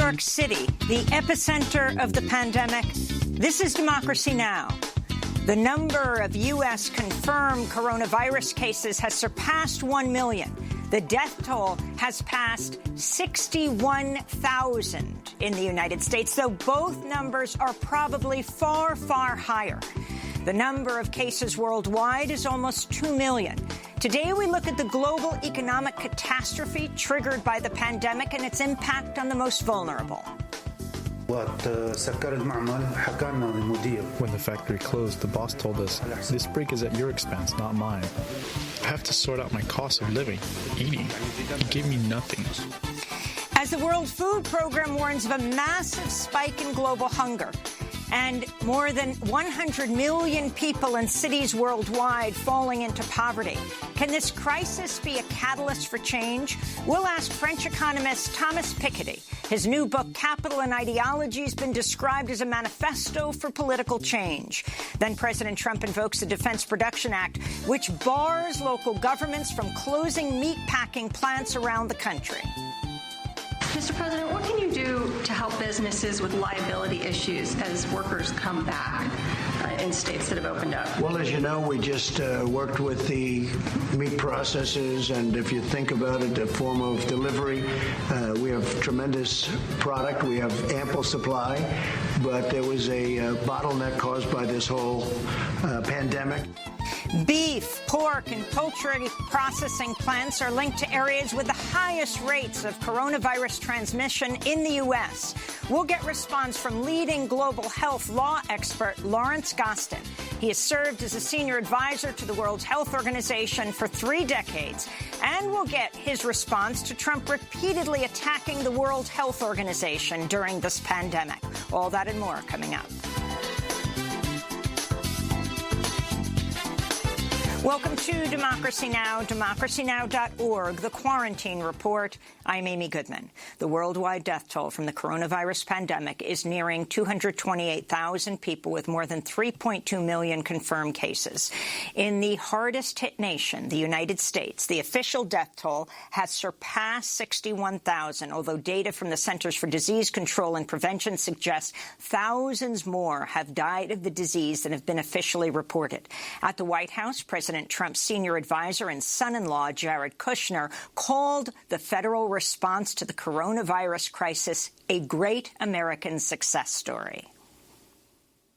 York City, the epicenter of the pandemic. This is Democracy Now! The number of U.S. confirmed coronavirus cases has surpassed 1 million. The death toll has passed 61,000 in the United States, though both numbers are probably far, far higher. The number of cases worldwide is almost 2 million. Today, we look at the global economic catastrophe triggered by the pandemic and its impact on the most vulnerable. When the factory closed, the boss told us, "This break is at your expense, not mine. I have to sort out my cost of living, eating. He gave me nothing." As the World Food Program warns of a massive spike in global hunger, and more than 100 million people in cities worldwide falling into poverty. Can this crisis be a catalyst for change? We'll ask French economist Thomas Piketty. His new book, Capital and Ideology, has been described as a manifesto for political change. Then President Trump invokes the Defense Production Act, which bars local governments from closing meatpacking plants around the country. Mr. President, what can you do to help businesses with liability issues as workers come back in states that have opened up? Well, as you know, we just worked with the meat processors, and if you think about it, a form of delivery, we have tremendous product. We have ample supply, but there was a bottleneck caused by this whole pandemic. Beef, pork, and poultry processing plants are linked to areas with the highest rates of coronavirus transmission in the U.S. We'll get response from leading global health law expert Lawrence Gostin. He has served as a senior advisor to the World Health Organization for 3 decades. And we'll get his response to Trump repeatedly attacking the World Health Organization during this pandemic. All that and more coming up. Welcome to Democracy Now!, democracynow.org, The Quarantine Report. I'm Amy Goodman. The worldwide death toll from the coronavirus pandemic is nearing 228,000 people, with more than 3.2 million confirmed cases. In the hardest-hit nation, the United States, the official death toll has surpassed 61,000, although data from the Centers for Disease Control and Prevention suggests thousands more have died of the disease than have been officially reported. At the White House, President Trump's senior advisor and son-in-law, Jared Kushner, called the federal response to the coronavirus crisis a great American success story.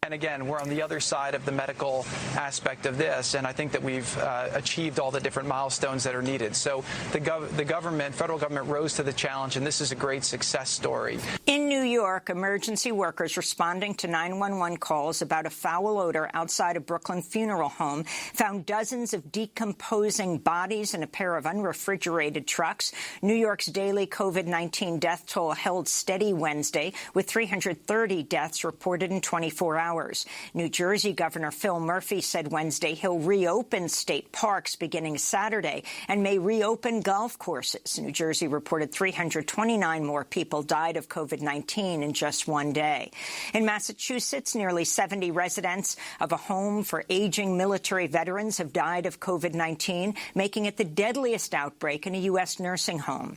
And again, we're on the other side of the medical aspect of this, and I think that we've achieved all the different milestones that are needed. So the federal government rose to the challenge, and this is a great success story. In New York, emergency workers responding to 911 calls about a foul odor outside a Brooklyn funeral home found dozens of decomposing bodies in a pair of unrefrigerated trucks. New York's daily COVID-19 death toll held steady Wednesday, with 330 deaths reported in 24 hours. New Jersey Governor Phil Murphy said Wednesday he'll reopen state parks beginning Saturday and may reopen golf courses. New Jersey reported 329 more people died of COVID-19 in just one day. In Massachusetts, nearly 70 residents of a home for aging military veterans have died of COVID-19, making it the deadliest outbreak in a U.S. nursing home.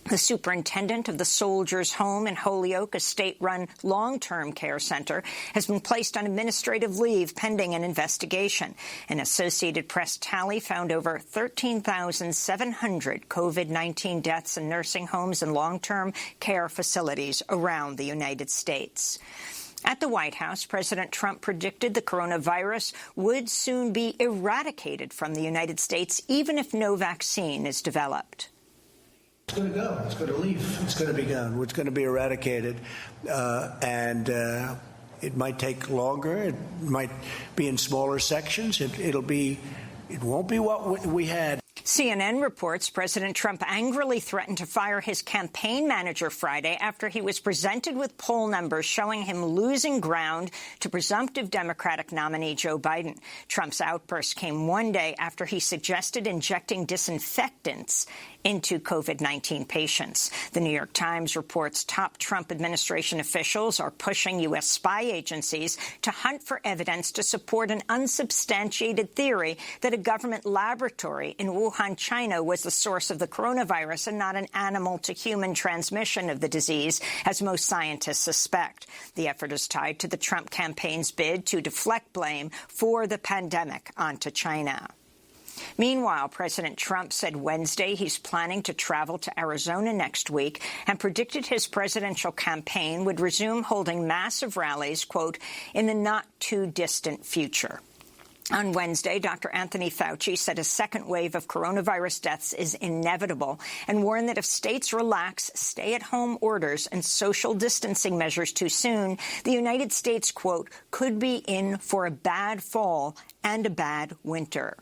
The superintendent of the Soldiers' Home in Holyoke, a state-run long-term care center, has been placed on administrative leave pending an investigation. An Associated Press tally found over 13,700 COVID-19 deaths in nursing homes and long-term care facilities around the United States. At the White House, President Trump predicted the coronavirus would soon be eradicated from the United States, even if no vaccine is developed. It's going to go. It's going to leave. It's going to be gone. It's going to be eradicated. And it might take longer. It might be in smaller sections. It won't be what we had. CNN reports President Trump angrily threatened to fire his campaign manager Friday after he was presented with poll numbers showing him losing ground to presumptive Democratic nominee Joe Biden. Trump's outburst came one day after he suggested injecting disinfectants into COVID-19 patients. The New York Times reports top Trump administration officials are pushing U.S. spy agencies to hunt for evidence to support an unsubstantiated theory that a government laboratory in Wuhan, China, was the source of the coronavirus and not an animal-to-human transmission of the disease, as most scientists suspect. The effort is tied to the Trump campaign's bid to deflect blame for the pandemic onto China. Meanwhile, President Trump said Wednesday he's planning to travel to Arizona next week and predicted his presidential campaign would resume holding massive rallies, quote, in the not-too-distant future. On Wednesday, Dr. Anthony Fauci said a second wave of coronavirus deaths is inevitable and warned that if states relax stay-at-home orders and social distancing measures too soon, the United States, quote, could be in for a bad fall and a bad winter.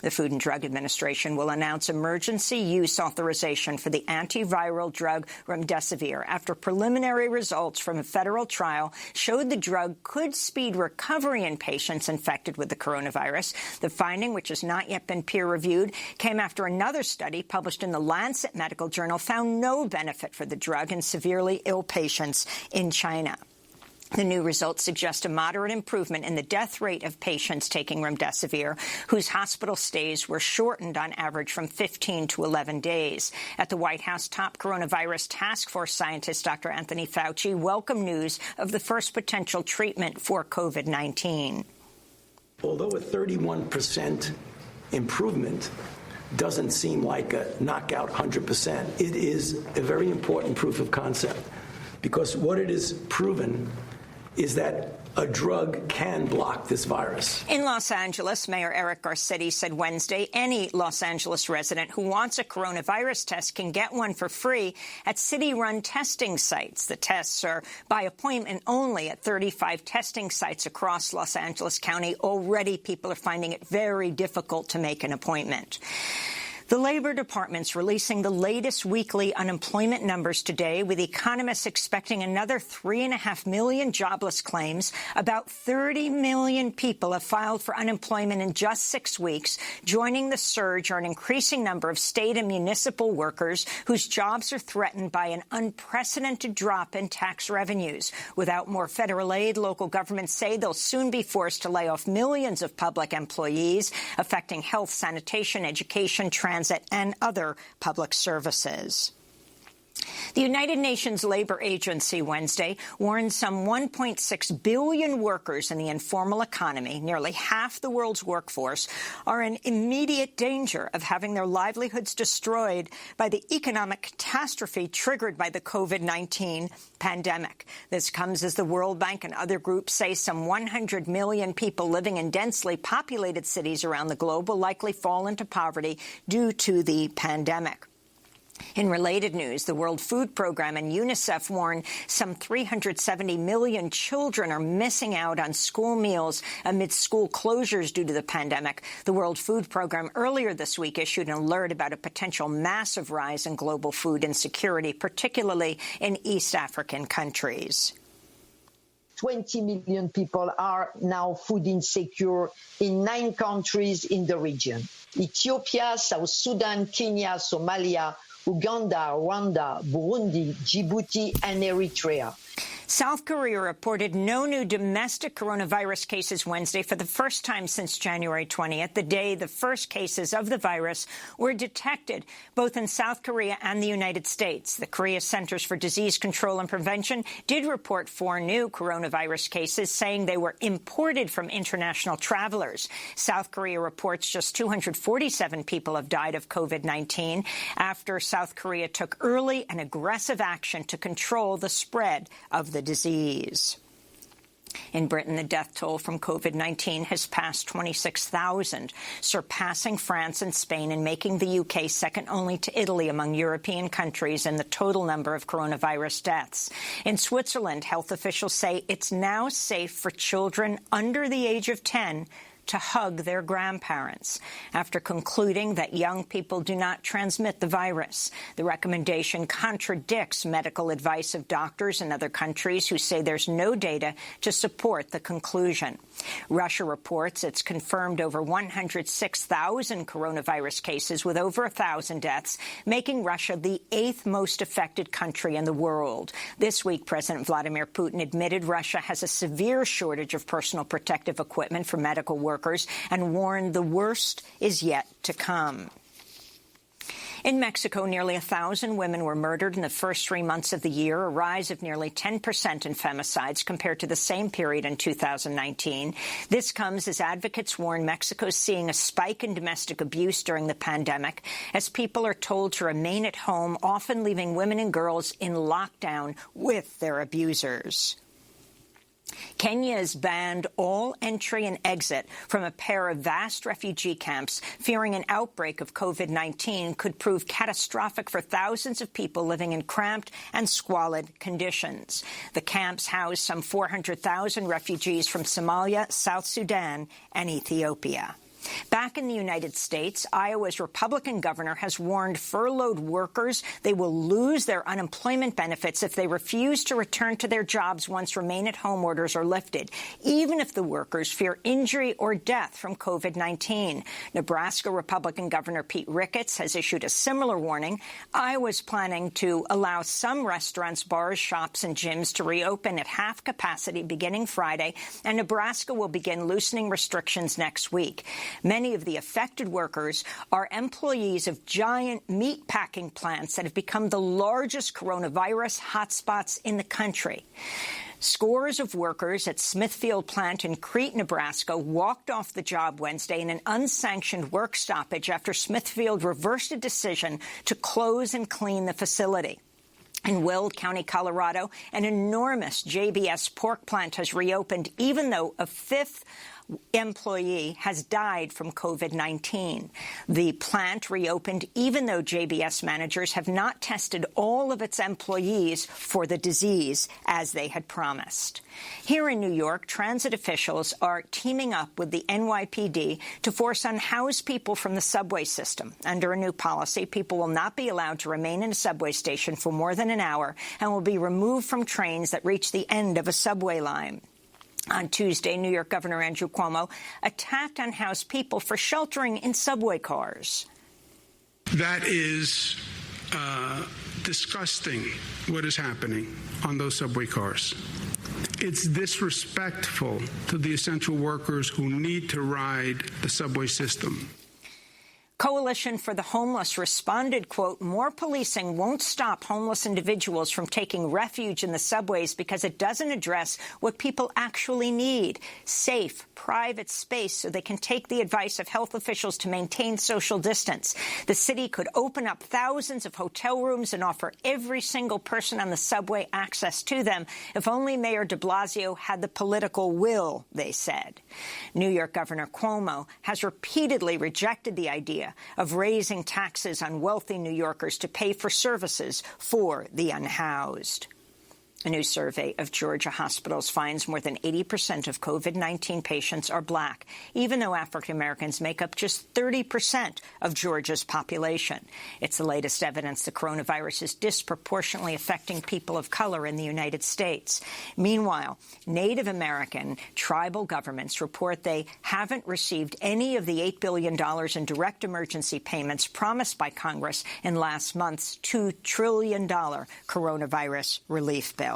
The Food and Drug Administration will announce emergency use authorization for the antiviral drug remdesivir after preliminary results from a federal trial showed the drug could speed recovery in patients infected with the coronavirus. The finding, which has not yet been peer-reviewed, came after another study published in the Lancet Medical Journal found no benefit for the drug in severely ill patients in China. The new results suggest a moderate improvement in the death rate of patients taking remdesivir, whose hospital stays were shortened on average from 15 to 11 days. At the White House, top coronavirus task force scientist Dr. Anthony Fauci welcomed news of the first potential treatment for COVID-19. Although a 31% improvement doesn't seem like a knockout 100%, it is a very important proof of concept, because what it is proven is that a drug can block this virus. In Los Angeles, Mayor Eric Garcetti said Wednesday any Los Angeles resident who wants a coronavirus test can get one for free at city-run testing sites. The tests are by appointment only at 35 testing sites across Los Angeles County. Already, people are finding it very difficult to make an appointment. The Labor Department's releasing the latest weekly unemployment numbers today, with economists expecting another 3.5 million jobless claims. About 30 million people have filed for unemployment in just 6 weeks. Joining the surge are an increasing number of state and municipal workers whose jobs are threatened by an unprecedented drop in tax revenues. Without more federal aid, local governments say they'll soon be forced to lay off millions of public employees, affecting health, sanitation, education, transit, and other public services. The United Nations Labor Agency Wednesday warned some 1.6 billion workers in the informal economy, nearly half the world's workforce, are in immediate danger of having their livelihoods destroyed by the economic catastrophe triggered by the COVID-19 pandemic. This comes as the World Bank and other groups say some 100 million people living in densely populated cities around the globe will likely fall into poverty due to the pandemic. In related news, the World Food Program and UNICEF warn some 370 million children are missing out on school meals amid school closures due to the pandemic. The World Food Program earlier this week issued an alert about a potential massive rise in global food insecurity, particularly in East African countries. 20 million people are now food insecure in 9 countries in the region: Ethiopia, South Sudan, Kenya, Somalia, Uganda, Rwanda, Burundi, Djibouti, and Eritrea. South Korea reported no new domestic coronavirus cases Wednesday for the first time since January 20th, the day the first cases of the virus were detected both in South Korea and the United States. The Korea Centers for Disease Control and Prevention did report 4 new coronavirus cases, saying they were imported from international travelers. South Korea reports just 247 people have died of COVID-19 after South Korea took early and aggressive action to control the spread of the disease. In Britain, the death toll from COVID-19 has passed 26,000, surpassing France and Spain and making the UK second only to Italy among European countries in the total number of coronavirus deaths. In Switzerland, health officials say it's now safe for children under the age of 10 to hug their grandparents after concluding that young people do not transmit the virus. The recommendation contradicts medical advice of doctors in other countries who say there's no data to support the conclusion. Russia reports it's confirmed over 106,000 coronavirus cases with over 1,000 deaths, making Russia the 8th most affected country in the world. This week, President Vladimir Putin admitted Russia has a severe shortage of personal protective equipment for medical workers and warned the worst is yet to come. In Mexico, nearly 1,000 women were murdered in the first 3 months of the year, a rise of nearly 10% in femicides compared to the same period in 2019. This comes as advocates warn Mexico's seeing a spike in domestic abuse during the pandemic, as people are told to remain at home, often leaving women and girls in lockdown with their abusers. Kenya has banned all entry and exit from a pair of vast refugee camps, fearing an outbreak of COVID-19 could prove catastrophic for thousands of people living in cramped and squalid conditions. The camps house some 400,000 refugees from Somalia, South Sudan, and Ethiopia. Back in the United States, Iowa's Republican governor has warned furloughed workers they will lose their unemployment benefits if they refuse to return to their jobs once remain-at-home orders are lifted, even if the workers fear injury or death from COVID-19. Nebraska Republican Governor Pete Ricketts has issued a similar warning. Iowa's planning to allow some restaurants, bars, shops, and gyms to reopen at half capacity beginning Friday, and Nebraska will begin loosening restrictions next week. Many of the affected workers are employees of giant meat-packing plants that have become the largest coronavirus hotspots in the country. Scores of workers at Smithfield plant in Crete, Nebraska, walked off the job Wednesday in an unsanctioned work stoppage after Smithfield reversed a decision to close and clean the facility. In Weld County, Colorado, an enormous JBS pork plant has reopened, even though a fifth employee has died from COVID-19. The plant reopened even though JBS managers have not tested all of its employees for the disease as they had promised. Here in New York, transit officials are teaming up with the NYPD to force unhoused people from the subway system. Under a new policy, people will not be allowed to remain in a subway station for more than an hour and will be removed from trains that reach the end of a subway line. On Tuesday, New York Governor Andrew Cuomo attacked unhoused people for sheltering in subway cars. That is disgusting, what is happening on those subway cars. It's disrespectful to the essential workers who need to ride the subway system. Coalition for the Homeless responded, quote, "More policing won't stop homeless individuals from taking refuge in the subways because it doesn't address what people actually need, safe, private space so they can take the advice of health officials to maintain social distance. The city could open up thousands of hotel rooms and offer every single person on the subway access to them if only Mayor de Blasio had the political will," they said. New York Governor Cuomo has repeatedly rejected the idea of raising taxes on wealthy New Yorkers to pay for services for the unhoused. A new survey of Georgia hospitals finds more than 80% of COVID-19 patients are black, even though African Americans make up just 30% of Georgia's population. It's the latest evidence the coronavirus is disproportionately affecting people of color in the United States. Meanwhile, Native American tribal governments report they haven't received any of the $8 billion in direct emergency payments promised by Congress in last month's $2 trillion coronavirus relief bill.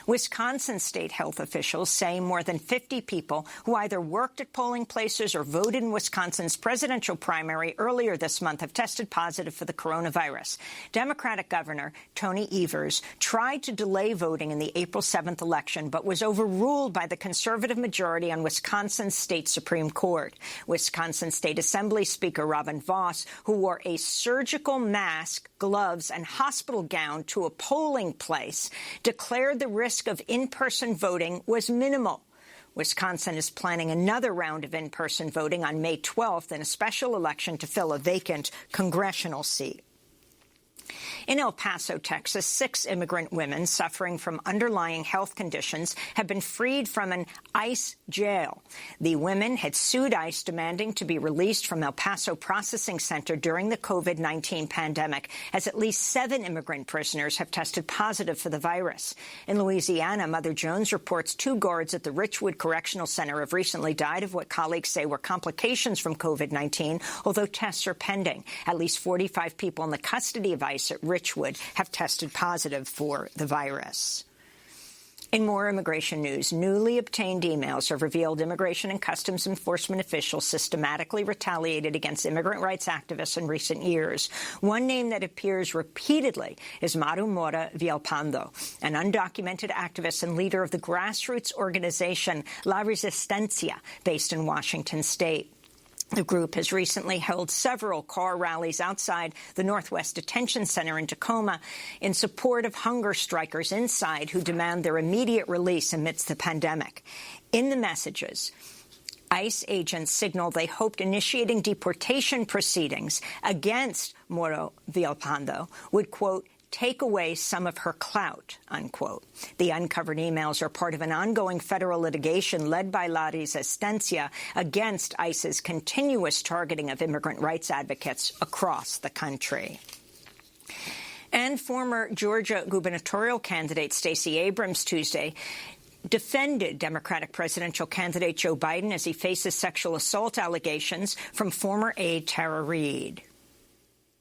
Wisconsin state health officials say more than 50 people who either worked at polling places or voted in Wisconsin's presidential primary earlier this month have tested positive for the coronavirus. Democratic Governor Tony Evers tried to delay voting in the April 7th election, but was overruled by the conservative majority on Wisconsin's state Supreme Court. Wisconsin State Assembly Speaker Robin Vos, who wore a surgical mask, gloves, and hospital gown to a polling place, declared the risk of in-person voting was minimal. Wisconsin is planning another round of in-person voting on May 12th in a special election to fill a vacant congressional seat. In El Paso, Texas, 6 immigrant women suffering from underlying health conditions have been freed from an ICE jail. The women had sued ICE demanding to be released from El Paso Processing Center during the COVID-19 pandemic, as at least 7 immigrant prisoners have tested positive for the virus. In Louisiana, Mother Jones reports 2 guards at the Richwood Correctional Center have recently died of what colleagues say were complications from COVID-19, although tests are pending. At least 45 people in the custody of ICE at Richwood have tested positive for the virus. In more immigration news, newly obtained emails have revealed Immigration and Customs Enforcement officials systematically retaliated against immigrant rights activists in recent years. One name that appears repeatedly is Maru Mora Villalpando, an undocumented activist and leader of the grassroots organization La Resistencia, based in Washington state. The group has recently held several car rallies outside the Northwest Detention Center in Tacoma in support of hunger strikers inside who demand their immediate release amidst the pandemic. In the messages, ICE agents signaled they hoped initiating deportation proceedings against Moro Villalpando would, quote, take away some of her clout, unquote. The uncovered emails are part of an ongoing federal litigation led by La Resistencia against ICE's continuous targeting of immigrant rights advocates across the country. And former Georgia gubernatorial candidate Stacey Abrams Tuesday defended Democratic presidential candidate Joe Biden as he faces sexual assault allegations from former aide Tara Reade.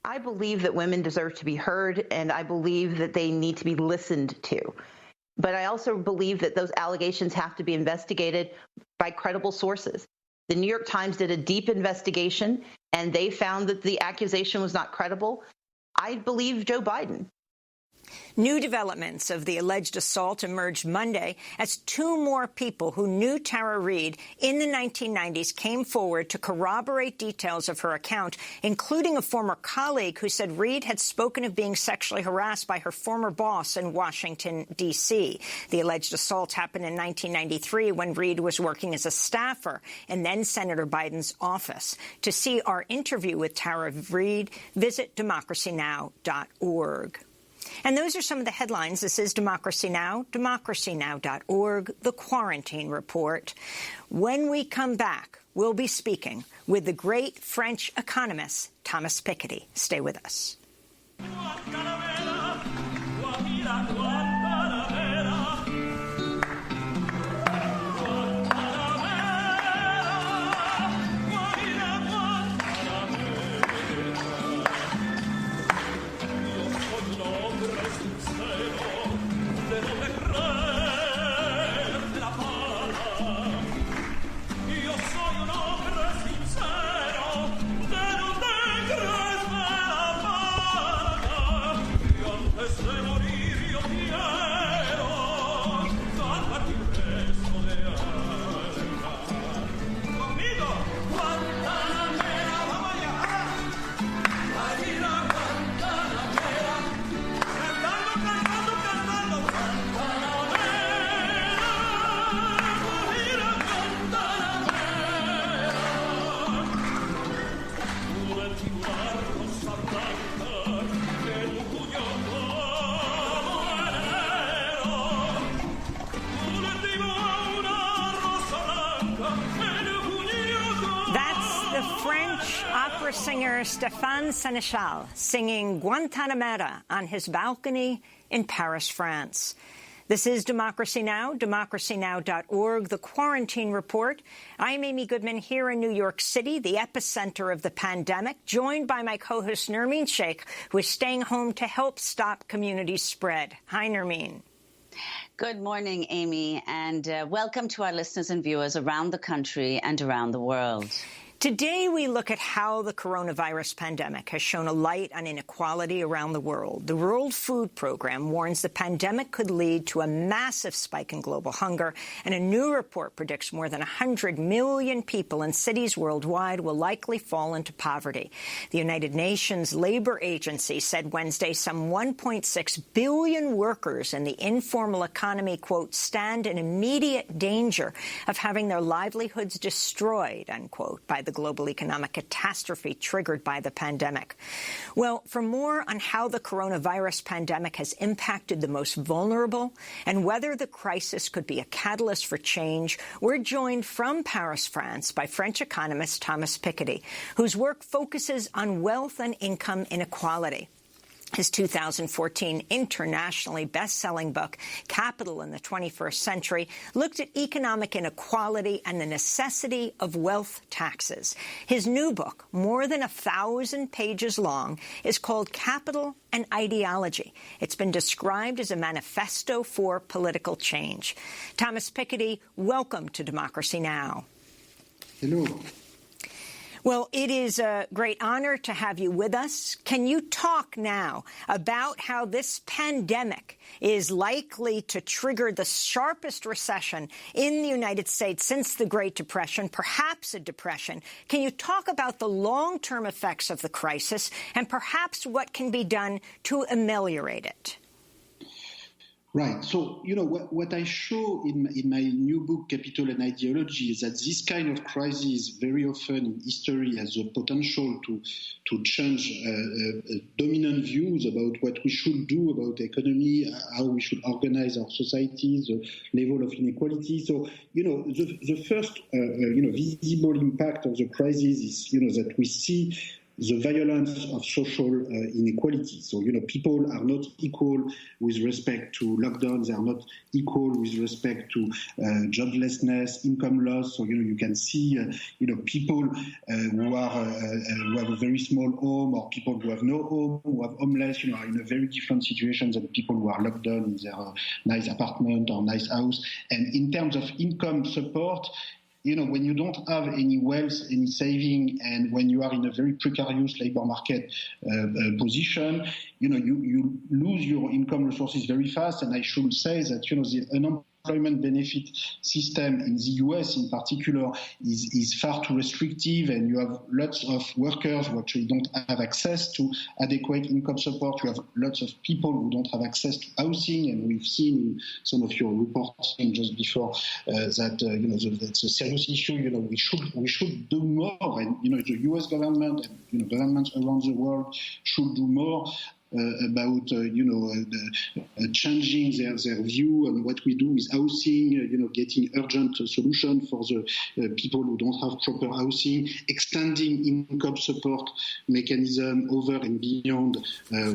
I believe that women deserve to be heard, and I believe that they need to be listened to. But I also believe that those allegations have to be investigated by credible sources. The New York Times did a deep investigation, and they found that the accusation was not credible. I believe Joe Biden. New developments of the alleged assault emerged Monday as 2 more people who knew Tara Reade in the 1990s came forward to corroborate details of her account, including a former colleague who said Reade had spoken of being sexually harassed by her former boss in Washington, D.C. The alleged assault happened in 1993 when Reade was working as a staffer in then-Senator Biden's office. To see our interview with Tara Reade, visit democracynow.org. And those are some of the headlines. This is Democracy Now!, democracynow.org, The Quarantine Report. When we come back, we'll be speaking with the great French economist, Thomas Piketty. Stay with us. Singer Stéphane Sénéchal singing Guantanamera on his balcony in Paris, France. This is Democracy Now!, democracynow.org, The Quarantine Report. I'm Amy Goodman here in New York City, the epicenter of the pandemic, joined by my co-host Nermeen Sheikh, who is staying home to help stop community spread. Hi, Nermeen. Good morning, Amy, and welcome to our listeners and viewers around the country and around the world. Today, we look at how the coronavirus pandemic has shown a light on inequality around the world. The World Food Program warns the pandemic could lead to a massive spike in global hunger, and a new report predicts more than 100 million people in cities worldwide will likely fall into poverty. The United Nations Labor Agency said Wednesday some 1.6 billion workers in the informal economy, quote, stand in immediate danger of having their livelihoods destroyed, unquote, by the global economic catastrophe triggered by the pandemic. Well, for more on how the coronavirus pandemic has impacted the most vulnerable and whether the crisis could be a catalyst for change, we're joined from Paris, France, by French economist Thomas Piketty, whose work focuses on wealth and income inequality. His 2014 internationally best-selling book, Capital in the 21st Century, looked at economic inequality and the necessity of wealth taxes. His new book, more than 1,000 pages long, is called Capital and Ideology. It's been described as a manifesto for political change. Thomas Piketty, welcome to Democracy Now! Hello. Well, it is a great honor to have you with us. Can you talk now about how this pandemic is likely to trigger the sharpest recession in the United States since the Great Depression, perhaps a depression? Can you talk about the long-term effects of the crisis and perhaps what can be done to ameliorate it? Right. So, what I show in my new book, Capital and Ideology, is that this kind of crisis very often in history has the potential to change dominant views about what we should do about the economy, how we should organize our societies, the level of inequality. So, the first, visible impact of the crisis is, that we see the violence of social inequality. So, people are not equal with respect to lockdowns. They are not equal with respect to joblessness, income loss. So, you can see, people who have a very small home, or people who have no home, who have homeless, are in a very different situation than people who are locked down in their nice apartment or nice house. And in terms of income support, when you don't have any wealth, any saving, and when you are in a very precarious labor market position, you lose your income resources very fast. And I should say that, the unemployment benefit system in the US in particular is far too restrictive, and you have lots of workers who actually don't have access to adequate income support. You have lots of people who don't have access to housing, and we've seen in some of your reports just before that that's a serious issue. We should do more, and the US government and governments around the world should do more about changing their view on what we do with housing, getting urgent solution for the people who don't have proper housing, extending income support mechanism over and beyond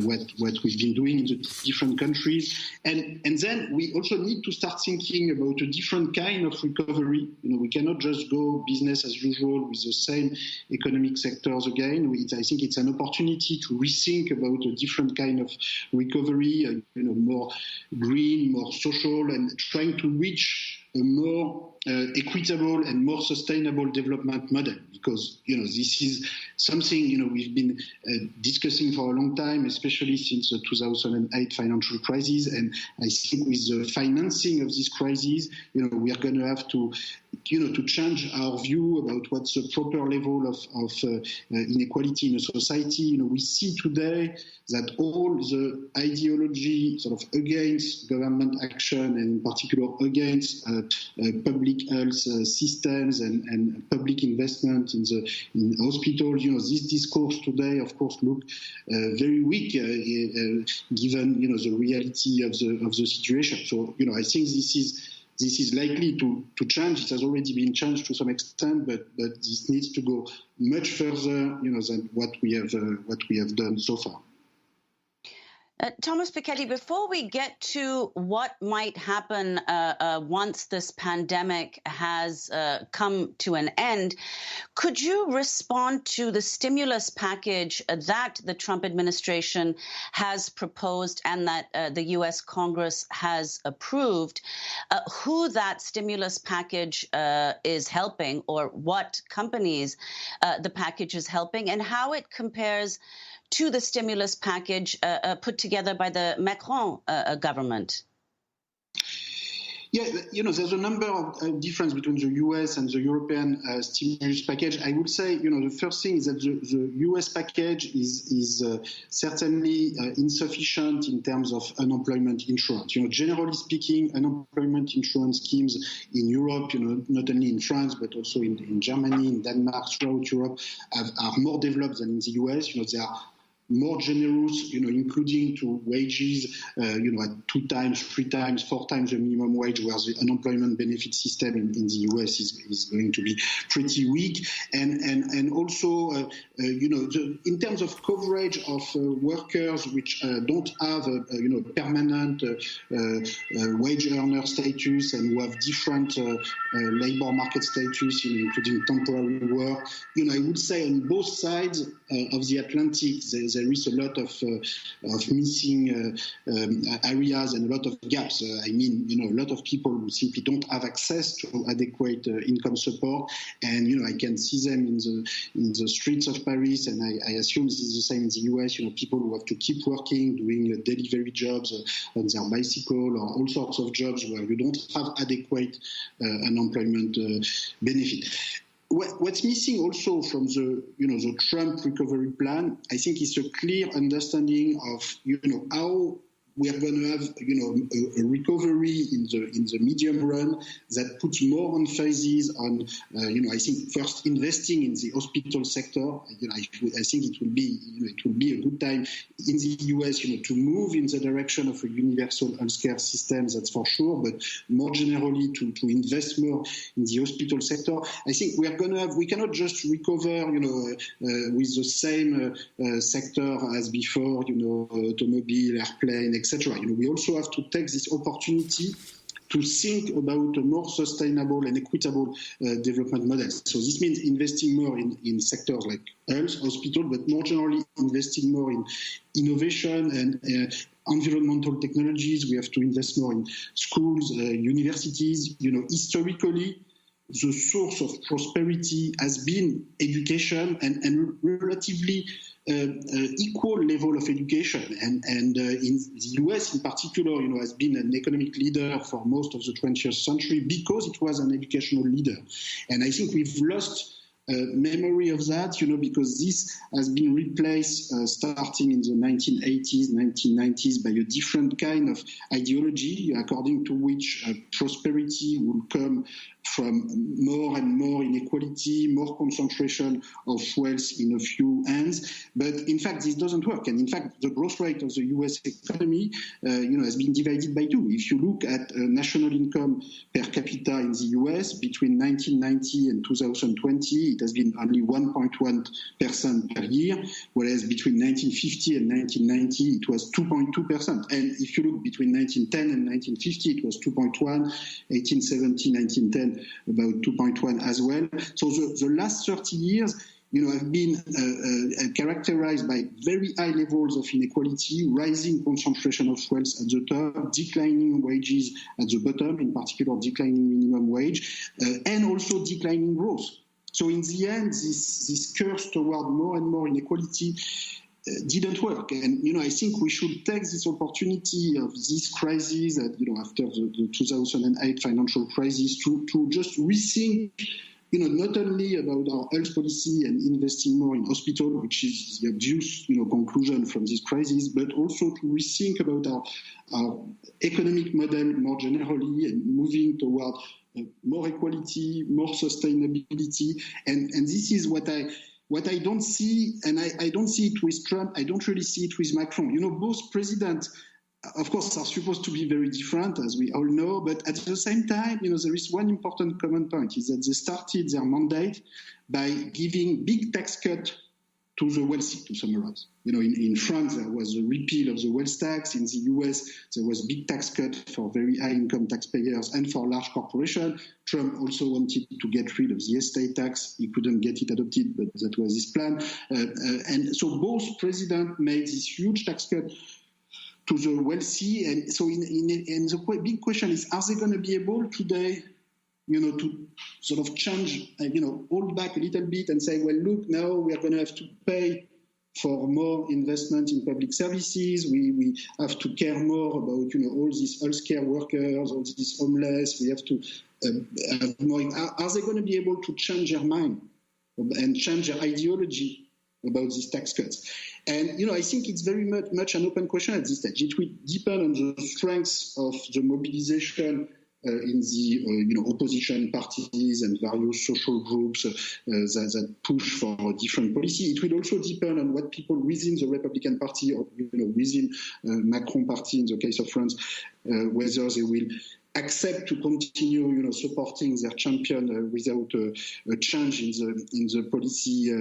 what we've been doing in the different countries. And then we also need to start thinking about a different kind of recovery. We cannot just go business as usual with the same economic sectors again. I think it's an opportunity to rethink about a different kind of recovery, more green, more social, and trying to reach a more equitable and more sustainable development model, because this is something we've been discussing for a long time, especially since the 2008 financial crisis. And I think with the financing of this crisis, we are going to have to change our view about what's the proper level of inequality in a society. We see today that all the ideology sort of against government action, and in particular against public health systems and public investment in hospitals, this discourse today, of course, look very weak given the reality of the situation. So I think this is likely to change. It has already been changed to some extent, but this needs to go much further, than what we have done so far. Thomas Piketty, before we get to what might happen once this pandemic has come to an end, could you respond to the stimulus package that the Trump administration has proposed and that the U.S. Congress has approved, who that stimulus package is helping, or what companies the package is helping, and how it compares to the stimulus package put together by the Macron government? Yeah, there's a number of difference between the US and the European stimulus package. I would say, the first thing is that the US package is certainly insufficient in terms of unemployment insurance. Generally speaking, unemployment insurance schemes in Europe, not only in France, but also in Germany, in Denmark, throughout Europe, are more developed than in the US. They are more generous, including to wages, at 2 times, 3 times, 4 times the minimum wage, whereas the unemployment benefit system in the US is going to be pretty weak. And also, in terms of coverage of workers which don't have permanent wage earner status and who have different labor market status, including temporary work, I would say on both sides of the Atlantic, there is a lot of missing areas and a lot of gaps. A lot of people who simply don't have access to adequate income support, and I can see them in the streets of Paris, and I assume this is the same in the US. People who have to keep working, doing delivery jobs on their bicycle, or all sorts of jobs where you don't have adequate unemployment benefit. What's missing also from the Trump recovery plan, I think, is a clear understanding of how we are going to have a recovery in the medium run that puts more emphasis on I think first investing in the hospital sector. I think it will be a good time in the US to move in the direction of a universal healthcare system, that's for sure, but more generally to invest more in the hospital sector. I think we cannot just recover with the same sector as before, automobile, airplane, etc. We also have to take this opportunity to think about a more sustainable and equitable development model. So this means investing more in sectors like health, hospital, but more generally investing more in innovation and environmental technologies. We have to invest more in schools, universities. Historically, the source of prosperity has been education and relatively equal level of education. And in the US in particular, has been an economic leader for most of the 20th century because it was an educational leader. And I think we've lost memory of that, because this has been replaced starting in the 1980s, 1990s by a different kind of ideology, according to which prosperity will come from more and more inequality, more concentration of wealth in a few hands. But in fact, this doesn't work. And in fact, the growth rate of the US economy, has been divided by 2. If you look at national income per capita in the US between 1990 and 2020, it has been only 1.1% per year, whereas between 1950 and 1990, it was 2.2%. And if you look between 1910 and 1950, it was 2.1, 1870, 1910, about 2.1 as well. So the last 30 years, have been characterized by very high levels of inequality, rising concentration of wealth at the top, declining wages at the bottom, in particular declining minimum wage, and also declining growth. So in the end, this curve toward more and more inequality didn't work. And, I think we should take this opportunity of this crisis, after the 2008 financial crisis, to just rethink, not only about our health policy and investing more in hospital, which is the obvious, conclusion from this crisis, but also to rethink about our economic model more generally and moving toward more equality, more sustainability. And this is what I don't see, and I don't see it with Trump, I don't really see it with Macron. Both presidents, of course, are supposed to be very different, as we all know, but at the same time, there is one important common point, is that they started their mandate by giving big tax cut to the wealthy, to summarize. In France, there was a repeal of the wealth tax. In the US, there was big tax cut for very high income taxpayers and for large corporations. Trump also wanted to get rid of the estate tax. He couldn't get it adopted, but that was his plan. And so both presidents made this huge tax cut to the wealthy. And so the big question is, are they going to be able today to sort of change, hold back a little bit and say, well, look, now we are going to have to pay for more investment in public services. We have to care more about, all these healthcare workers, all these homeless. We have to have more. Are they going to be able to change their mind and change their ideology about these tax cuts? And, I think it's very much an open question at this stage. It will depend on the strength of the mobilization in the opposition parties and various social groups that push for a different policy. It will also depend on what people within the Republican Party or within Macron Party, in the case of France, whether they will accept to continue, supporting their champion without a change in the policy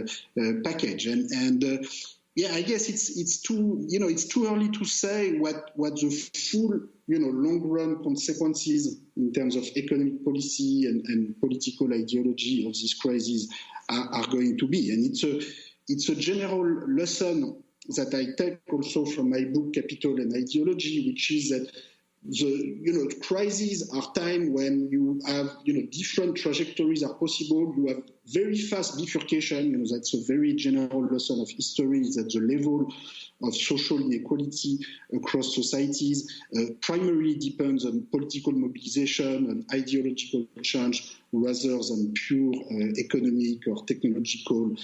package. And yeah, I guess it's too early to say what the full long-run consequences in terms of economic policy and political ideology of this crisis are going to be. And it's a general lesson that I take also from my book Capital and Ideology, which is that the crises are time when you have different trajectories are possible. You have very fast bifurcation. That's a very general lesson of history, is that the level of social inequality across societies primarily depends on political mobilization and ideological change rather than pure economic or technological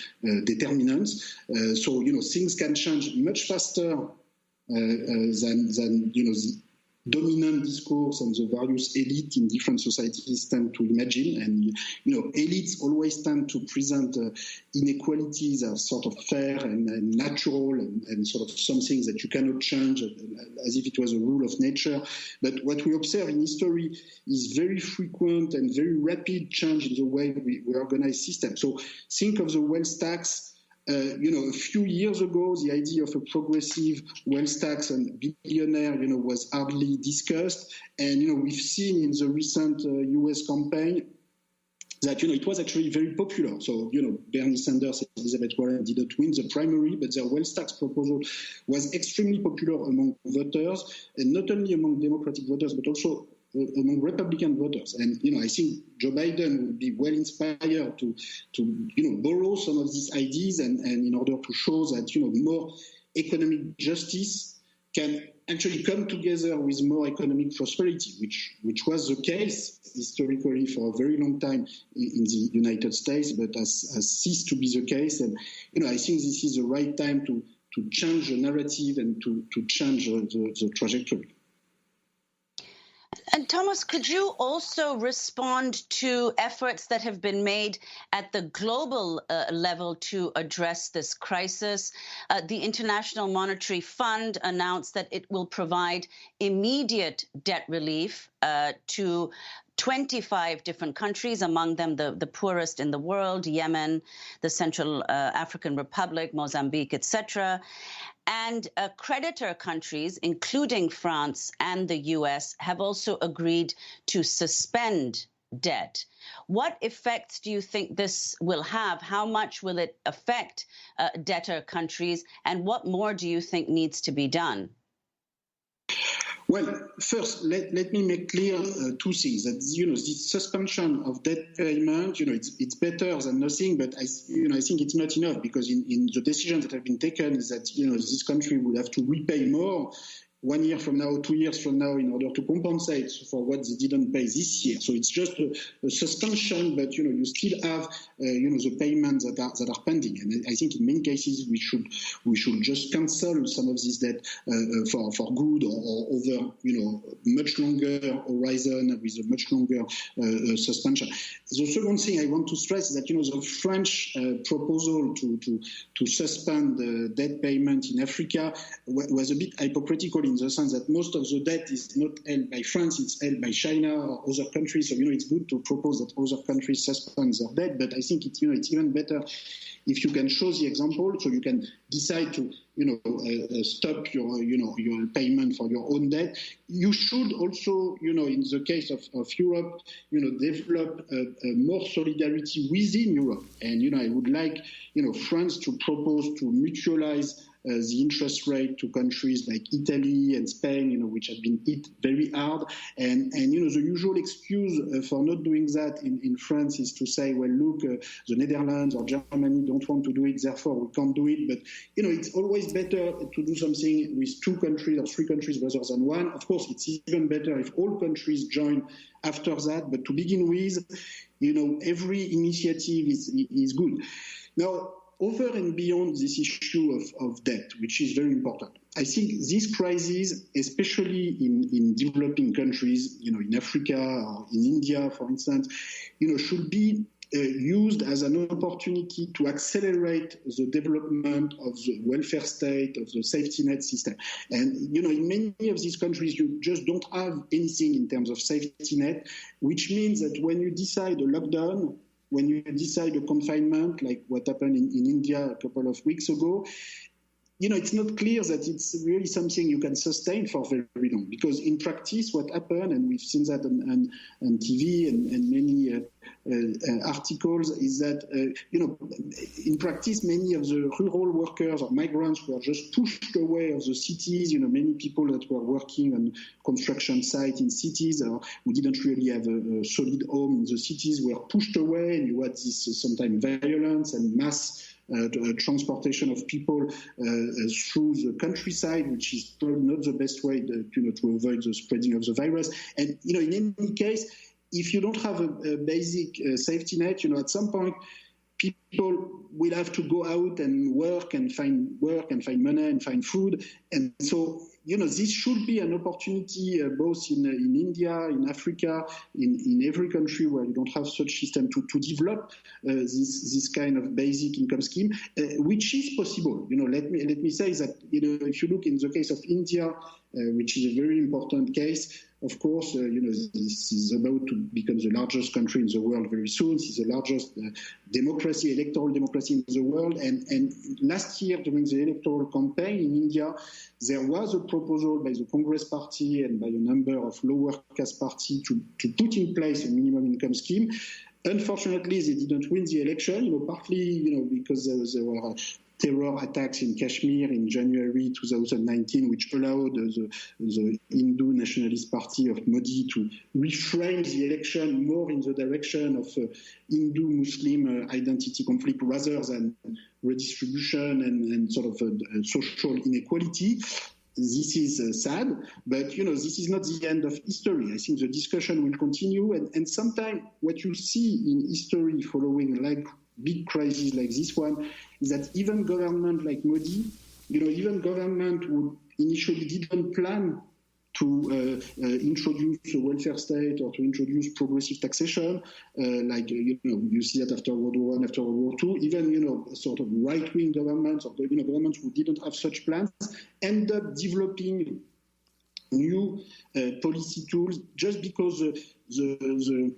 determinants. So things can change much faster than the dominant discourse and the various elites in different societies tend to imagine. And, elites always tend to present inequalities as sort of fair and natural and sort of something that you cannot change as if it was a rule of nature. But what we observe in history is very frequent and very rapid change in the way we organize systems. So think of the wealth tax. A few years ago, the idea of a progressive wealth tax and billionaire, was hardly discussed. And, we've seen in the recent US campaign that, it was actually very popular. So, Bernie Sanders and Elizabeth Warren didn't win the primary, but their wealth tax proposal was extremely popular among voters, and not only among Democratic voters, but also among Republican voters. And, I think Joe Biden would be well inspired to borrow some of these ideas and in order to show that, more economic justice can actually come together with more economic prosperity, which was the case historically for a very long time in the United States, but has ceased to be the case. And, I think this is the right time to change the narrative and to change the trajectory. And Thomas, could you also respond to efforts that have been made at the global level to address this crisis? The International Monetary Fund announced that it will provide immediate debt relief to 25 different countries, among them the poorest in the world, Yemen, the Central African Republic, Mozambique, etc. And creditor countries, including France and the US, have also agreed to suspend debt. What effects do you think this will have? How much will it affect debtor countries? And what more do you think needs to be done? Well, first, let me make clear two things. That this suspension of debt payment, it's better than nothing. But I think it's not enough, because in the decisions that have been taken is that this country would have to repay more 1 year from now, 2 years from now, in order to compensate for what they didn't pay this year. So it's just a suspension, but you still have the payments that are pending. And I think in many cases we should just cancel some of this debt for good or over much longer horizon with a much longer suspension. The second thing I want to stress is that the French proposal to suspend debt payment in Africa was a bit hypocritical, in the sense that most of the debt is not held by France, it's held by China or other countries. So, it's good to propose that other countries suspend their debt, but I think it's even better if you can show the example, so you can decide to, stop your payment for your own debt. You should also, in the case of Europe, develop more solidarity within Europe. And, I would like, France to propose to mutualize the interest rate to countries like Italy and Spain, which have been hit very hard. And the usual excuse for not doing that in France is to say, well, look, the Netherlands or Germany don't want to do it, therefore we can't do it. But, it's always better to do something with 2 countries or 3 countries rather than 1. Of course, it's even better if all countries join after that. But to begin with, every initiative is good. Now, over and beyond this issue of debt, which is very important, I think this crisis, especially in developing countries, in Africa or in India, for instance, should be used as an opportunity to accelerate the development of the welfare state, of the safety net system. And, in many of these countries, you just don't have anything in terms of safety net, which means that when you decide a lockdown, when you decide a confinement, like what happened in India a couple of weeks ago, it's not clear that it's really something you can sustain for very long. Because in practice, what happened, and we've seen that on TV and many articles, is that, in practice, many of the rural workers or migrants were just pushed away of the cities. Many people that were working on construction sites in cities or who didn't really have a solid home in the cities were pushed away, and you had this sometimes violence and mass transportation of people through the countryside, which is probably not the best way to avoid the spreading of the virus. And in any case, if you don't have a basic safety net, at some point people will have to go out and work and find money and find food. And so, this should be an opportunity both in India, in Africa, in every country where you don't have such system to develop this kind of basic income scheme, which is possible. Let me say that, if you look in the case of India, which is a very important case, of course, this is about to become the largest country in the world very soon. This is the largest electoral democracy in the world. And last year, during the electoral campaign in India, there was a proposal by the Congress Party and by a number of lower caste parties to put in place a minimum income scheme. Unfortunately, they didn't win the election, partly, because there were terror attacks in Kashmir in January 2019, which allowed the Hindu Nationalist Party of Modi to reframe the election more in the direction of Hindu-Muslim identity conflict rather than redistribution and sort of social inequality. This is sad, but, this is not the end of history. I think the discussion will continue, and sometimes what you see in history following like big crises like this one is that even government like Modi, even government who initially didn't plan to introduce a welfare state or to introduce progressive taxation, you see that after World War I, after World War II, even, sort of right-wing governments or, governments who didn't have such plans end up developing new policy tools just because the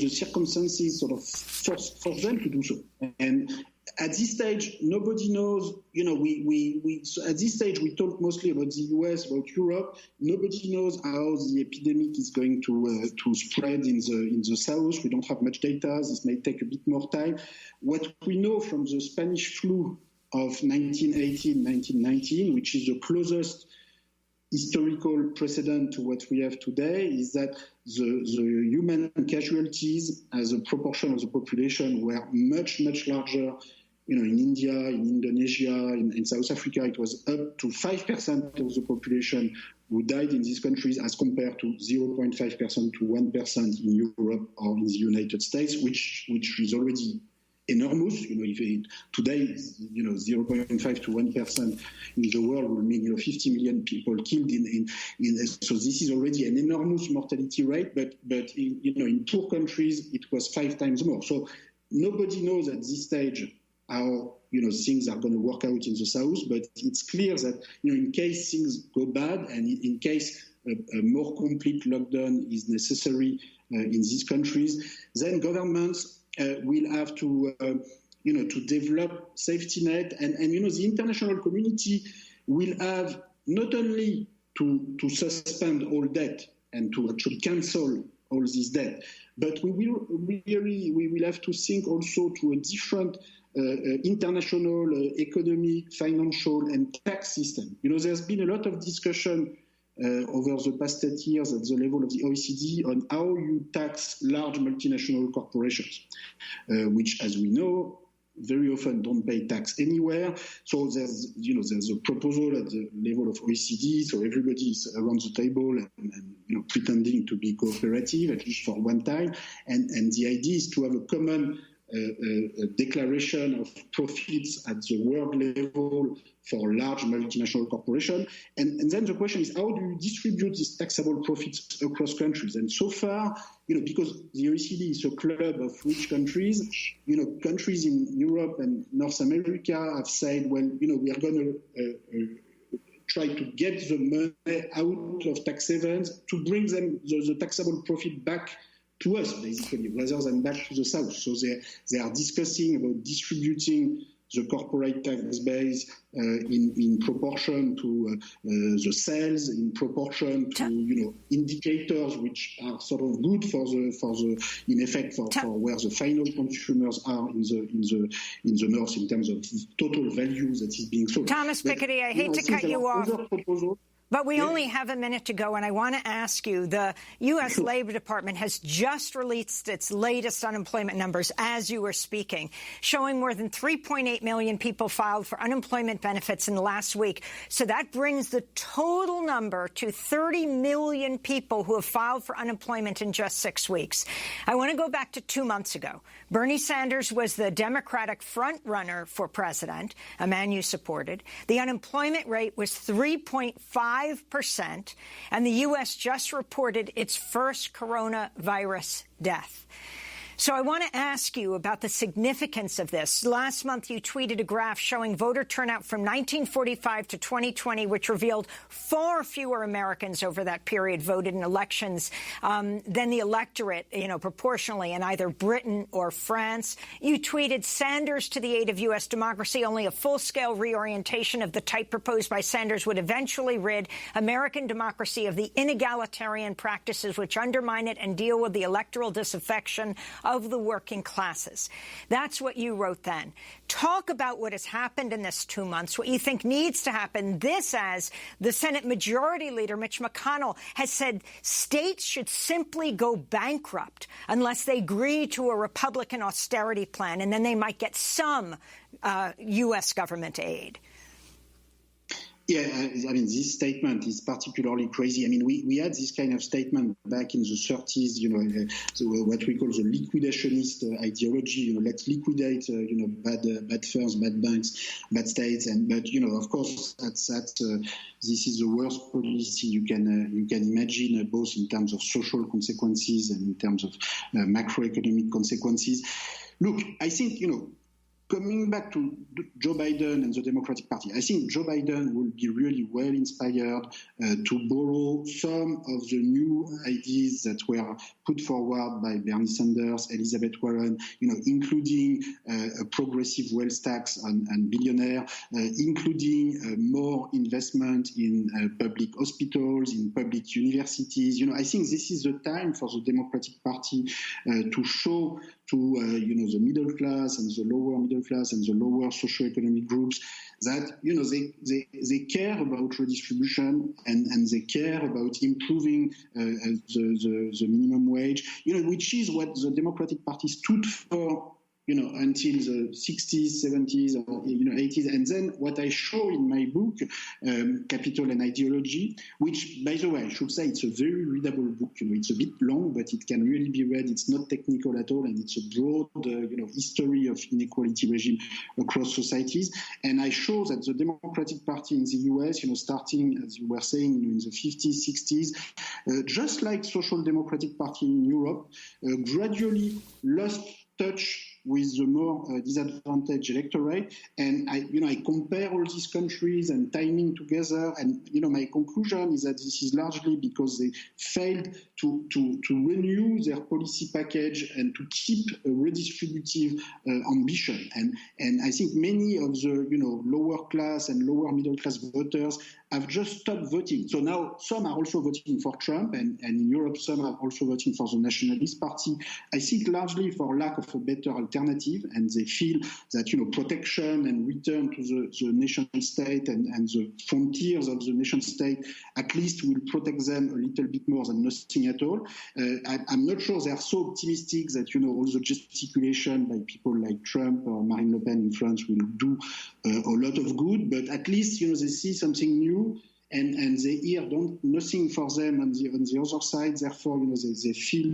circumstances sort of force them to do so. And at this stage, nobody knows, at this stage, we talk mostly about the US, about Europe. Nobody knows how the epidemic is going to spread in the south. We don't have much data. This may take a bit more time. What we know from the Spanish flu of 1918, 1919, which is the closest historical precedent to what we have today, is that the human casualties as a proportion of the population were much, much larger. In India, in Indonesia, in South Africa, it was up to 5% of the population who died in these countries as compared to 0.5% to 1% in Europe or in the United States, which is already enormous. If today, 0.5 to 1% in the world will mean 50 million people killed so this is already an enormous mortality rate. But in poor countries it was 5 times more. So nobody knows at this stage how things are going to work out in the south. But it's clear that in case things go bad and in case a more complete lockdown is necessary in these countries, then governments will have to develop safety net, and the international community will have not only to suspend all debt and to actually cancel all this debt, but we will have to think also to a different international, economic, financial, and tax system. There's been a lot of discussion over the past 10 years at the level of the OECD on how you tax large multinational corporations, which, as we know, very often don't pay tax anywhere. So there's a proposal at the level of OECD. So everybody is around the table and pretending to be cooperative, at least for one time. And the idea is to have a common declaration of profits at the world level for large multinational corporations. And then the question is, how do you distribute these taxable profits across countries? And so far, because the OECD is a club of rich countries, countries in Europe and North America have said, well, we are going to try to get the money out of tax havens to bring them the taxable profit back to us, basically, rather than back to the South. So they are discussing about distributing the corporate tax base in proportion to the sales, in proportion to indicators which are sort of good for in effect for where the final consumers are in the north in terms of total value that is being sold. Thomas Piketty, I hate to cut you off. But we only have a minute to go, and I want to ask you, the U.S. Labor Department has just released its latest unemployment numbers as you were speaking, showing more than 3.8 million people filed for unemployment benefits in the last week. So that brings the total number to 30 million people who have filed for unemployment in just 6 weeks. I want to go back to 2 months ago. Bernie Sanders was the Democratic front-runner for president, a man you supported. The unemployment rate was 3.5%, and the U.S. just reported its first coronavirus death. So I want to ask you about the significance of this. Last month, you tweeted a graph showing voter turnout from 1945 to 2020, which revealed far fewer Americans over that period voted in elections than the electorate, proportionally in either Britain or France. You tweeted, Sanders to the aid of U.S. democracy. Only a full-scale reorientation of the type proposed by Sanders would eventually rid American democracy of the inegalitarian practices which undermine it and deal with the electoral disaffection of the working classes. That's what you wrote then. Talk about what has happened in this 2 months, what you think needs to happen. This, as the Senate Majority Leader Mitch McConnell has said, states should simply go bankrupt unless they agree to a Republican austerity plan, and then they might get some U.S. government aid. Yeah, this statement is particularly crazy. We had this kind of statement back in the 30s, what we call the liquidationist ideology, let's liquidate, bad firms, bad banks, bad states. But of course, this is the worst policy you can imagine, both in terms of social consequences and in terms of macroeconomic consequences. Look, I think, coming back to Joe Biden and the Democratic Party, I think Joe Biden will be really well inspired to borrow some of the new ideas that were put forward by Bernie Sanders, Elizabeth Warren, including a progressive wealth tax on billionaires, including more investment in public hospitals, in public universities. I think this is the time for the Democratic Party to show to the middle class and the lower middle class and the lower socioeconomic groups that they care about redistribution and they care about improving the minimum wage, which is what the Democratic Party stood for until the 60s, 70s, or 80s. And then what I show in my book, Capital and Ideology, which, by the way, I should say it's a very readable book. It's a bit long, but it can really be read. It's not technical at all, and it's a broad, history of inequality regime across societies. And I show that the Democratic Party in the U.S., starting, as you were saying, in the 50s, 60s, just like Social Democratic Party in Europe, gradually lost touch with the more disadvantaged electorate. And I compare all these countries and timing together. And, my conclusion is that this is largely because they failed to renew their policy package and to keep a redistributive ambition. And I think many of the, lower class and lower middle class voters have just stopped voting. So now some are also voting for Trump, and in Europe some are also voting for the Nationalist Party. I think largely for lack of a better alternative, and they feel that protection and return to the nation state and the frontiers of the nation state at least will protect them a little bit more than nothing at all. I'm not sure they are so optimistic that all the gesticulation by people like Trump or Marine Le Pen in France will do a lot of good, but at least they see something new. And they hear nothing for them on the other side. Therefore, they feel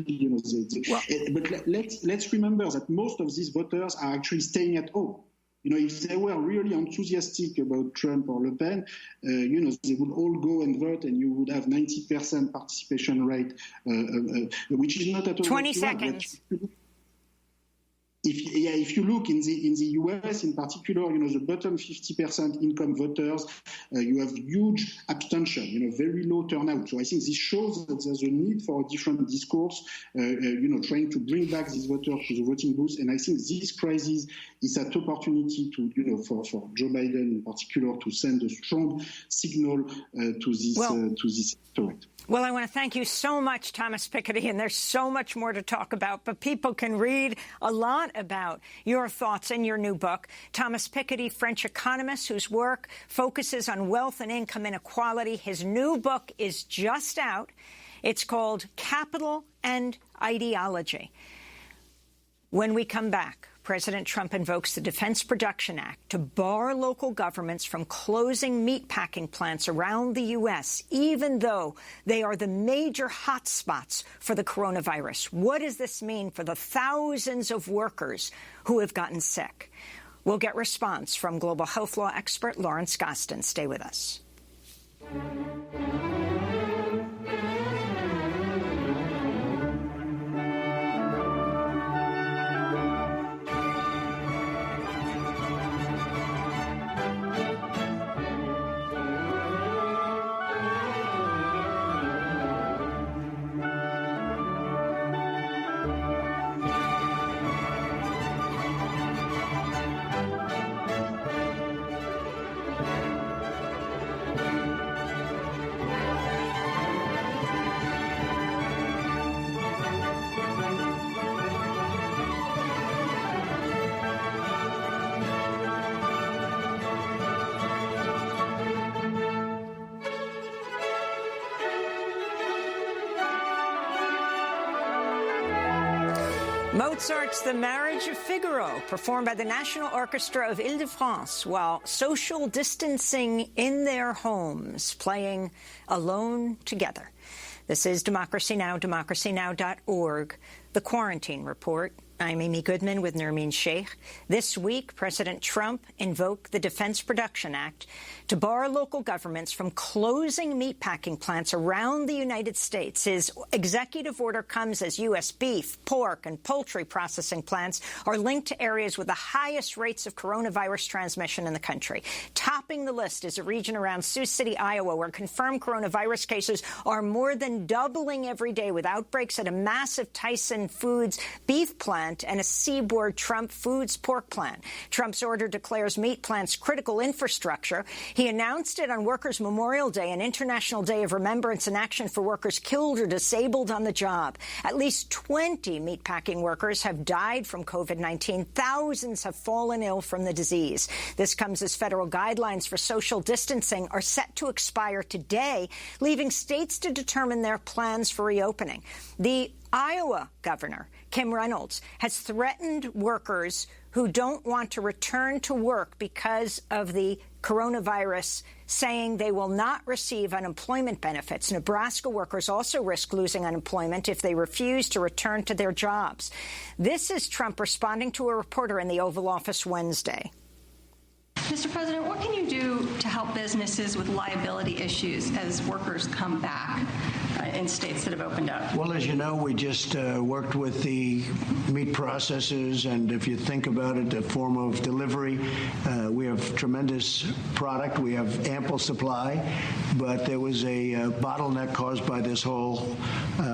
But let's remember that most of these voters are actually staying at home. If they were really enthusiastic about Trump or Le Pen, they would all go and vote, and you would have 90% participation rate, which is not at all. 20 seconds. If you look in the US in particular, the bottom 50% income voters, you have huge abstention, very low turnout. So I think this shows that there's a need for a different discourse, trying to bring back these voters to the voting booth. And I think this crisis is an opportunity to, for Joe Biden in particular, to send a strong signal to this electorate. Well, I want to thank you so much, Thomas Piketty, and there's so much more to talk about, but people can read a lot about your thoughts in your new book. Thomas Piketty, French economist whose work focuses on wealth and income inequality. His new book is just out. It's called Capital and Ideology. When we come back, President Trump invokes the Defense Production Act to bar local governments from closing meatpacking plants around the U.S., even though they are the major hotspots for the coronavirus. What does this mean for the thousands of workers who have gotten sick? We'll get response from global health law expert Lawrence Gostin. Stay with us. Mozart's The Marriage of Figaro, performed by the National Orchestra of Île-de-France while social distancing in their homes, playing alone together. This is Democracy Now!, democracynow.org, The Quarantine Report. I'm Amy Goodman with Nermeen Sheikh. This week, President Trump invoked the Defense Production Act to bar local governments from closing meatpacking plants around the United States. His executive order comes as U.S. beef, pork, and poultry processing plants are linked to areas with the highest rates of coronavirus transmission in the country. Topping the list is a region around Sioux City, Iowa, where confirmed coronavirus cases are more than doubling every day, with outbreaks at a massive Tyson Foods beef plant and a Seaboard Trump Foods pork plant. Trump's order declares meat plants critical infrastructure. He announced it on Workers' Memorial Day, an international day of remembrance and action for workers killed or disabled on the job. At least 20 meatpacking workers have died from COVID-19. Thousands have fallen ill from the disease. This comes as federal guidelines for social distancing are set to expire today, leaving states to determine their plans for reopening. The Iowa governor, Kim Reynolds, has threatened workers who don't want to return to work because of the coronavirus, saying they will not receive unemployment benefits. Nebraska workers also risk losing unemployment if they refuse to return to their jobs. This is Trump responding to a reporter in the Oval Office Wednesday. Mr. President, what can you do to help businesses with liability issues as workers come back in states that have opened up? Well, as you know, we just worked with the meat processors, and if you think about it, a form of delivery, we have tremendous product. We have ample supply, but there was a bottleneck caused by this whole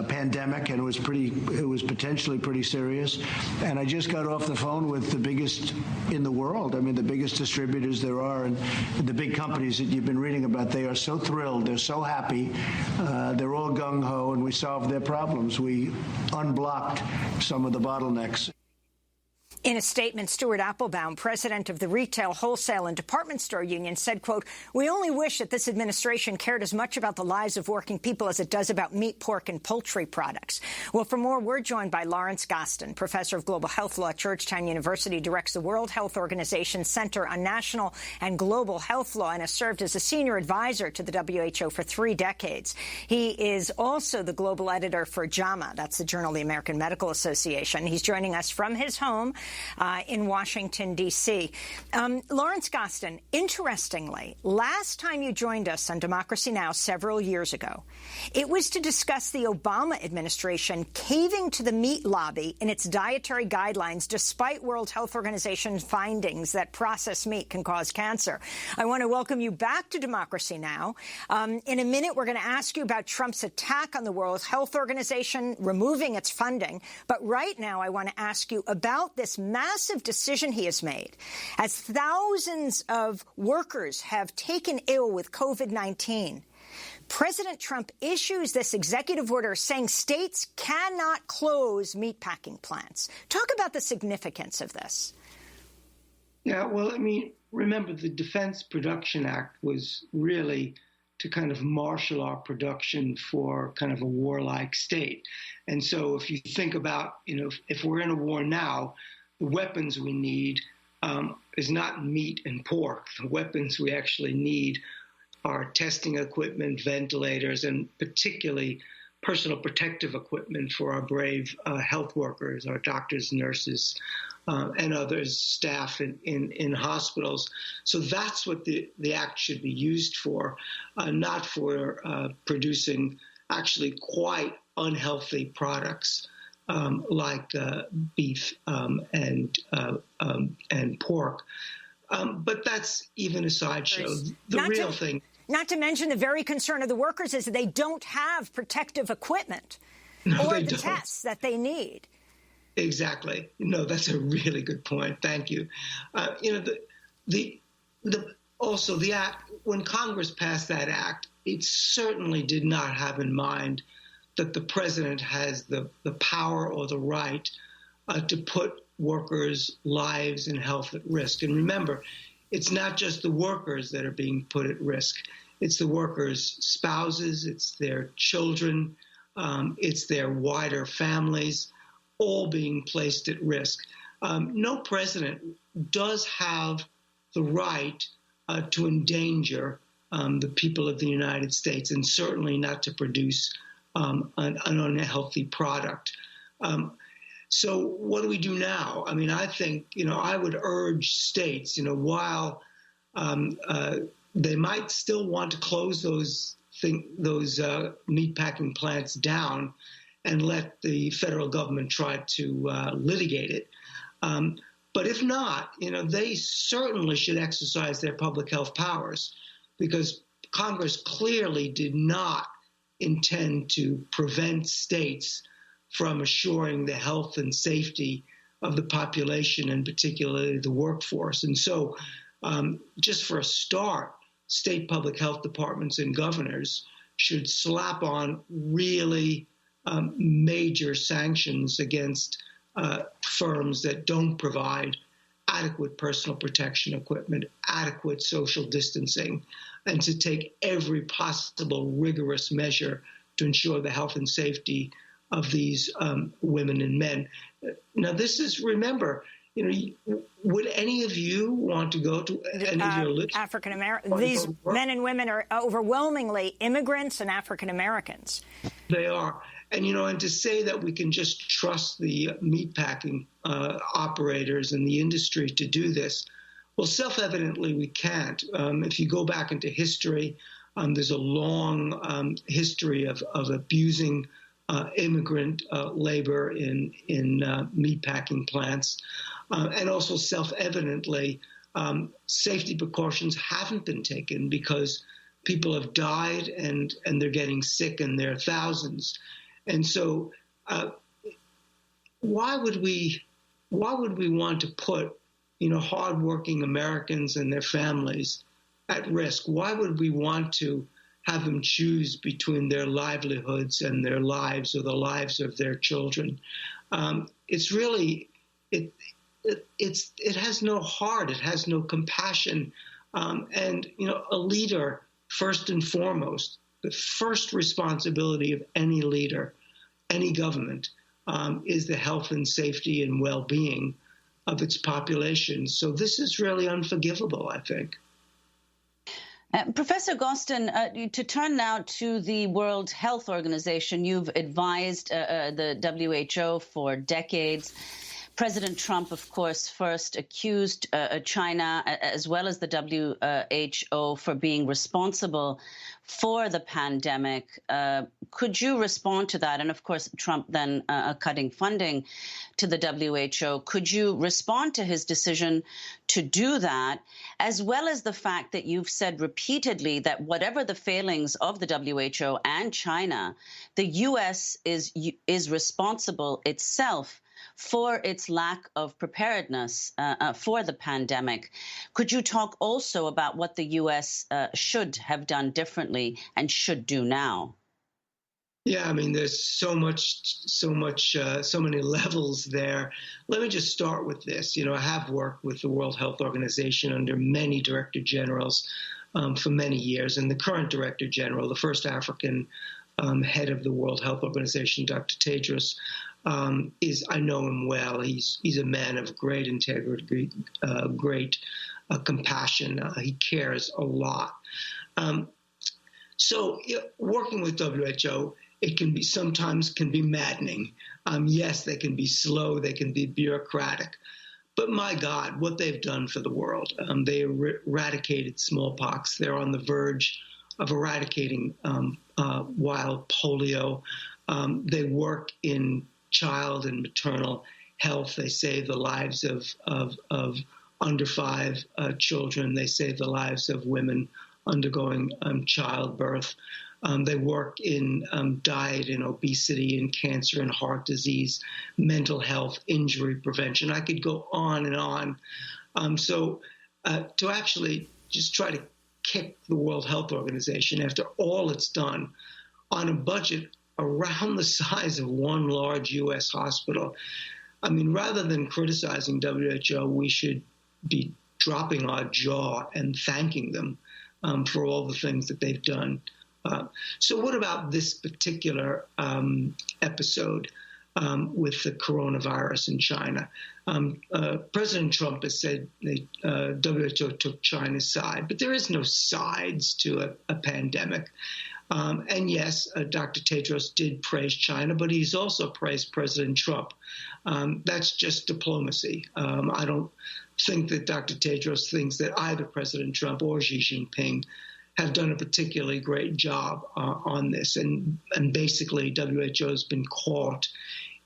pandemic, and it was potentially pretty serious. And I just got off the phone with the biggest in the world. I mean, the biggest distributors there are, and the big companies that you've been reading about. They are so thrilled. They're so happy. They're all gung-ho, and we solved their problems. We unblocked some of the bottlenecks. In a statement, Stuart Applebaum, president of the Retail, Wholesale and Department Store Union, said, quote, "We only wish that this administration cared as much about the lives of working people as it does about meat, pork and poultry products." Well, for more, we're joined by Lawrence Gostin, professor of global health law at Georgetown University, directs the World Health Organization Center on National and Global Health Law, and has served as a senior advisor to the WHO for 3 decades. He is also the global editor for JAMA, that's the Journal of the American Medical Association. He's joining us from his home in Washington, D.C. Lawrence Gostin, interestingly, last time you joined us on Democracy Now! Several years ago, it was to discuss the Obama administration caving to the meat lobby in its dietary guidelines, despite World Health Organization findings that processed meat can cause cancer. I want to welcome you back to Democracy Now! In a minute, we're going to ask you about Trump's attack on the World Health Organization, removing its funding. But right now, I want to ask you about this massive decision he has made, as thousands of workers have taken ill with COVID-19. President Trump issues this executive order saying states cannot close meatpacking plants. Talk about the significance of this. Yeah, well, I mean, remember, the Defense Production Act was really to kind of marshal our production for kind of a warlike state. And so if you think about, if we're in a war now, the weapons we need is not meat and pork. The weapons we actually need are testing equipment, ventilators, and particularly personal protective equipment for our brave health workers, our doctors, nurses, and others, staff in hospitals. So that's what the act should be used for, not for producing actually quite unhealthy products. Like beef and pork. But that's even a sideshow. The real thing. Not to mention the very concern of the workers is that they don't have protective equipment or the tests that they need. Exactly. No, that's a really good point. Thank you. Also the act, when Congress passed that act, it certainly did not have in mind that the president has the power or the right to put workers' lives and health at risk. And remember, it's not just the workers that are being put at risk. It's the workers' spouses, it's their children, it's their wider families, all being placed at risk. No president does have the right to endanger the people of the United States, and certainly not to produce an unhealthy product. So what do we do now? I mean, I think, I would urge states, while they might still want to close those meatpacking plants down and let the federal government try to litigate it. But if not, they certainly should exercise their public health powers, because Congress clearly did not intend to prevent states from assuring the health and safety of the population, and particularly the workforce. And so just for a start, state public health departments and governors should slap on really major sanctions against firms that don't provide adequate personal protection equipment, adequate social distancing, and to take every possible rigorous measure to ensure the health and safety of these women and men. Now, this is, remember, would any of you want to go to any of your listeners? African American. These men and women are overwhelmingly immigrants and African Americans. They are. And, and to say that we can just trust the meatpacking operators and the industry to do this, well, self-evidently we can't. If you go back into history, There's a long history of abusing immigrant labor in meatpacking plants. And also self-evidently, safety precautions haven't been taken because people have died and they're getting sick in their thousands. And so why would we want to put, hardworking Americans and their families at risk? Why would we want to have them choose between their livelihoods and their lives or the lives of their children? It's really, it has no heart. It has no compassion. And a leader, first and foremost, the first responsibility of any leader, any government, is the health and safety and well-being of its population. So this is really unforgivable, I think. Professor Gostin, to turn now to the World Health Organization, you've advised the WHO for decades. President Trump, of course, first accused China as well as the WHO for being responsible for the pandemic. Could you respond to that? And of course, Trump then cutting funding to the WHO. Could you respond to his decision to do that, as well as the fact that you've said repeatedly that whatever the failings of the WHO and China, the U.S. is responsible itself for its lack of preparedness for the pandemic. Could you talk also about what the U.S. should have done differently and should do now? Yeah, I mean, there's so many levels there. Let me just start with this. I have worked with the World Health Organization under many director generals for many years, and the current director general, the first African head of the World Health Organization, Dr. Tedros, I know him well. He's a man of great integrity, great compassion. He cares a lot. So working with WHO, it sometimes can be maddening. Yes, they can be slow, they can be bureaucratic. But my God, what they've done for the world. They eradicated smallpox. They're on the verge of eradicating wild polio. They work in child and maternal health. They save the lives of under 5 children. They save the lives of women undergoing childbirth. They work in diet and obesity and cancer and heart disease, mental health, injury prevention. I could go on and on. So to actually just try to kick the World Health Organization after all it's done on a budget around the size of one large U.S. hospital. I mean, rather than criticizing WHO, we should be dropping our jaw and thanking them for all the things that they've done. So what about this particular episode with the coronavirus in China? President Trump has said the WHO took China's side, but there is no sides to a pandemic. And yes, Dr. Tedros did praise China, but he's also praised President Trump. That's just diplomacy. I don't think that Dr. Tedros thinks that either President Trump or Xi Jinping have done a particularly great job on this. And basically, WHO has been caught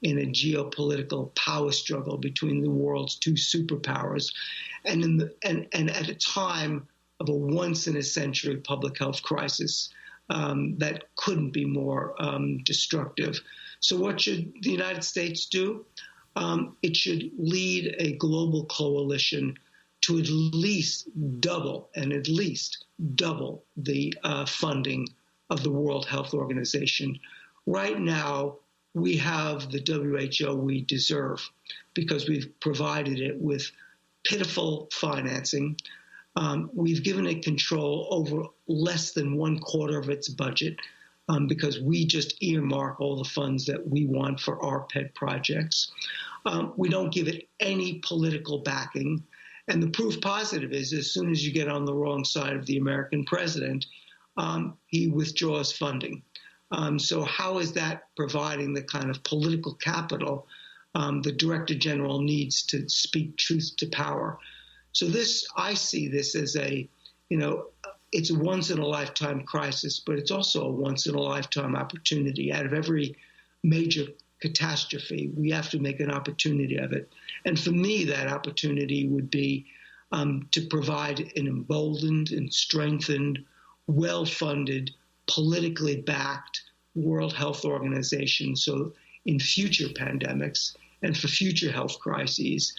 in a geopolitical power struggle between the world's two superpowers, and at a time of a once-in-a-century public health crisis that couldn't be more destructive. So what should the United States do? It should lead a global coalition to at least double the funding of the World Health Organization. Right now, we have the WHO we deserve because we've provided it with pitiful financing. We've given it control over less than 1/4 of its budget because we just earmark all the funds that we want for our pet projects. We don't give it any political backing. And the proof positive is as soon as you get on the wrong side of the American president, he withdraws funding. So how is that providing the kind of political capital the Director General needs to speak truth to power? So I see this as it's a once-in-a-lifetime crisis, but it's also a once-in-a-lifetime opportunity. Out of every major catastrophe, we have to make an opportunity of it. And for me, that opportunity would be to provide an emboldened and strengthened, well-funded, politically backed World Health Organization. So in future pandemics and for future health crises,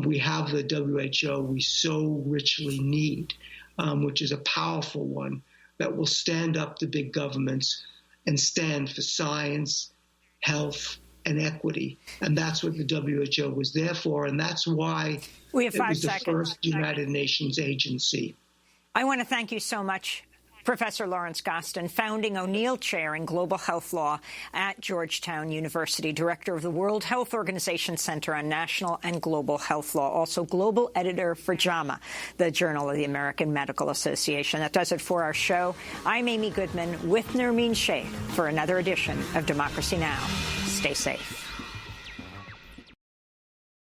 we have the WHO we so richly need, which is a powerful one that will stand up to big governments and stand for science, health, and equity. And that's what the WHO was there for, and that's why it was the first United Nations agency. I want to thank you so much, Professor Lawrence Gostin, founding O'Neill Chair in Global Health Law at Georgetown University, Director of the World Health Organization Center on National and Global Health Law, also Global Editor for JAMA, the Journal of the American Medical Association. That does it for our show. I'm Amy Goodman with Nermeen Sheikh for another edition of Democracy Now! Stay safe.